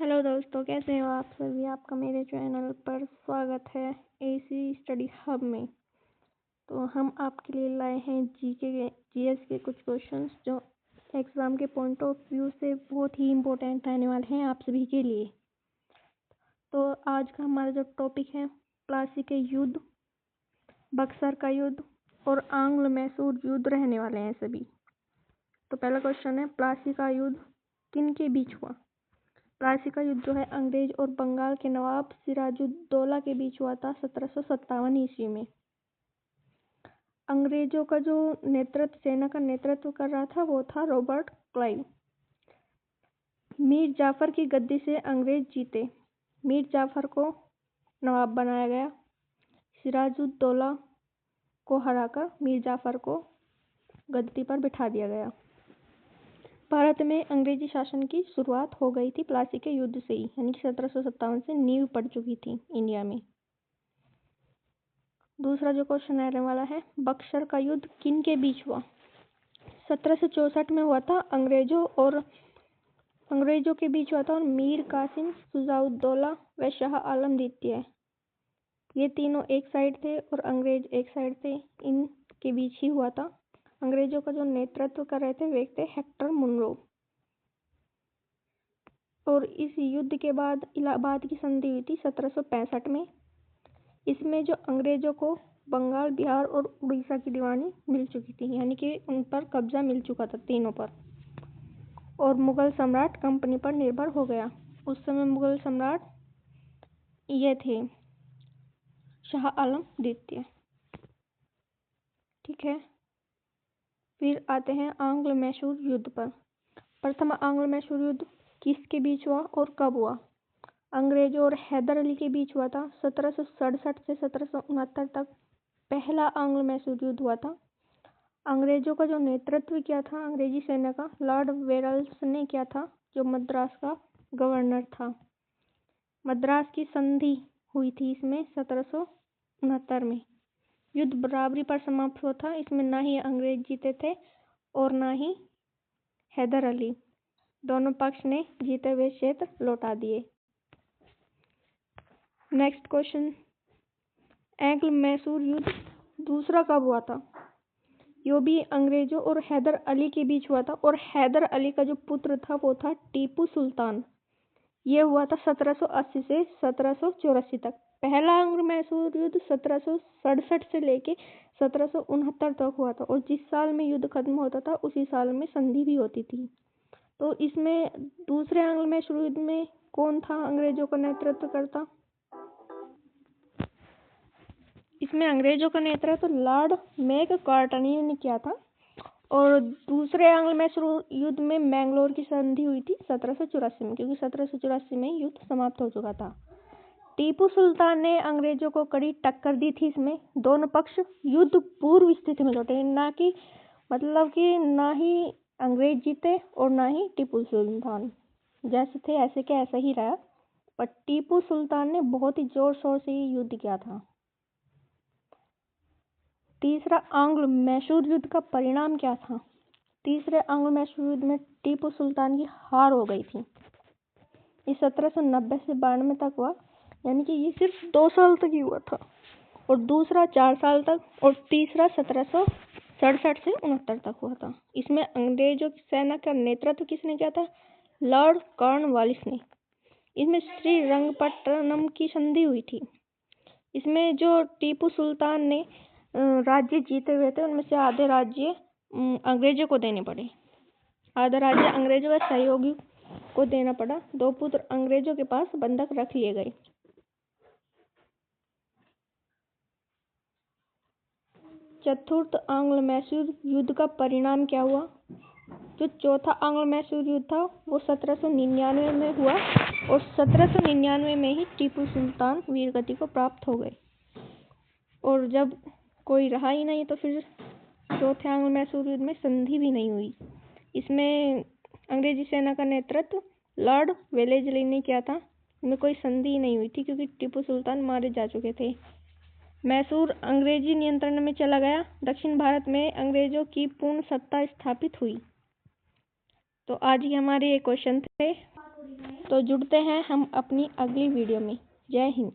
Hello दोस्तों, कैसे हो आप सभी। आपका मेरे चैनल पर स्वागत है एसी स्टडी हब में। तो हम आपके लिए लाए हैं जीएस के कुछ क्वेश्चंस जो एग्ज़ाम के पॉइंट ऑफ व्यू से बहुत ही इम्पोर्टेंट रहने वाले हैं आप सभी के लिए। तो आज का हमारा जो टॉपिक है, प्लासी के युद्ध, बक्सर का युद्ध और आंग्ल मैसूर युद्ध रहने वाले हैं सभी। तो पहला क्वेश्चन है, प्लासी का युद्ध किन के बीच हुआ। प्लासी का युद्ध जो है अंग्रेज और बंगाल के नवाब सिराजुद्दौला के बीच हुआ था 1757 ईस्वी में। अंग्रेजों का जो सेना का नेतृत्व कर रहा था वो था रॉबर्ट क्लाइव। मीर जाफर की गद्दी से अंग्रेज जीते। मीर जाफर को नवाब बनाया गया। सिराजुद्दौला को हराकर मीर जाफर को गद्दी पर बिठा दिया गया। भारत में अंग्रेजी शासन की शुरुआत हो गई थी प्लासी के युद्ध से ही, यानी कि 1757 से नींव पड़ चुकी थी इंडिया में। दूसरा जो क्वेश्चन आने वाला है, बक्सर का युद्ध किन के बीच हुआ। 1764 में हुआ था अंग्रेजों के बीच हुआ था और मीर कासिम, शुजाउद्दौला व शाह आलम द्वितीय, ये तीनों एक साइड थे और अंग्रेज एक साइड थे। इनके बीच ही हुआ था। अंग्रेजों का जो नेतृत्व कर रहे थे वे थे हेक्टर मुनरो। और इस युद्ध के बाद इलाहाबाद की संधि हुई थी 1765 में। इसमें जो अंग्रेजों को बंगाल, बिहार और उड़ीसा की दीवानी मिल चुकी थी, यानी कि उन पर कब्जा मिल चुका था तीनों पर। और मुगल सम्राट कंपनी पर निर्भर हो गया। उस समय मुगल सम्राट ये थे शाह आलम द्वितीय। ठीक है, फिर आते हैं आंग्ल मैसूर युद्ध पर। प्रथम आंग्ल मैसूर युद्ध किसके बीच हुआ और कब हुआ। अंग्रेजों और हैदर अली के बीच हुआ था 1767 से 1769 तक। पहला आंग्ल मैसूर युद्ध हुआ था। अंग्रेजों का जो नेतृत्व किया था अंग्रेजी सेना का लॉर्ड वेरल्स ने किया था, जो मद्रास का गवर्नर था। मद्रास की संधि हुई थी इसमें 1769 में। युद्ध बराबरी पर समाप्त हुआ था। इसमें ना ही अंग्रेज जीते थे और ना ही हैदर अली। दोनों पक्ष ने जीते हुए क्षेत्र लौटा दिए। नेक्स्ट क्वेश्चन, आंग्ल मैसूर युद्ध दूसरा कब हुआ था। यो भी अंग्रेजों और हैदर अली के बीच हुआ था और हैदर अली का जो पुत्र था वो था टीपू सुल्तान। ये हुआ था 1780 से 1784 तक। पहला आंग्ल मैसूर युद्ध 1767 से लेके 1769 तक हुआ था और जिस साल में युद्ध खत्म होता था उसी साल में संधि भी होती थी। तो इसमें दूसरे आंग्ल मैसूर युद्ध में कौन था अंग्रेजों का नेतृत्व करता। इसमें अंग्रेजों का नेतृत्व लॉर्ड मैककार्टनी ने किया था। और दूसरे आंग्ल मैसूर युद्ध में मैंगलोर की संधि हुई थी 1784 में, क्योंकि 1784 में युद्ध समाप्त हो चुका था। टीपू सुल्तान ने अंग्रेजों को कड़ी टक्कर दी थी। इसमें दोनों पक्ष युद्ध पूर्व स्थिति में लौटे, ना कि मतलब कि ना ही अंग्रेज जीते और ना ही टीपू सुल्तान जैसे थे ऐसे के ऐसा ही रहा। पर टीपू सुल्तान ने बहुत ही जोर शोर से ये युद्ध किया था। तीसरा आंग्ल मैसूर युद्ध का परिणाम क्या था। तीसरे आंग्ल मैसूर युद्ध में टीपू सुल्तान की हार हो गई थी। ये 1790 से 92 तक हुआ, यानी कि ये सिर्फ 2 साल तक ही हुआ था। और दूसरा 4 साल तक और तीसरा 1767 से 69 तक हुआ था। इसमें अंग्रेजों की सेना का नेतृत्व किसने किया था, लॉर्ड कॉर्नवालिस ने। इसमें श्रीरंगपट्टनम की संधि हुई थी। इसमें जो टीपू सुल्तान ने राज्य जीते हुए थे उनमें से आधे राज्य अंग्रेजों को देने पड़े, आधा राज्य अंग्रेजों के सहयोगी को देना पड़ा। 2 पुत्र अंग्रेजों के पास बंधक रख लिए गए। चतुर्थ आंग्ल मैसूर युद्ध का परिणाम क्या हुआ। जो चौथा आंग्ल मैसूर युद्ध था वो 1799 में हुआ और 1799 में ही टीपू सुल्तान वीरगति को प्राप्त हो गए। और जब कोई रहा ही नहीं तो फिर चौथे आंग्ल मैसूर युद्ध में संधि भी नहीं हुई। इसमें अंग्रेजी सेना का नेतृत्व लॉर्ड वेलेस्ली ने किया था। इनमें कोई संधि नहीं हुई थी क्योंकि टीपू सुल्तान मारे जा चुके थे। मैसूर अंग्रेजी नियंत्रण में चला गया। दक्षिण भारत में अंग्रेजों की पूर्ण सत्ता स्थापित हुई। तो आज ही हमारे ये क्वेश्चन थे। तो जुड़ते हैं हम अपनी अगली वीडियो में। जय हिंद।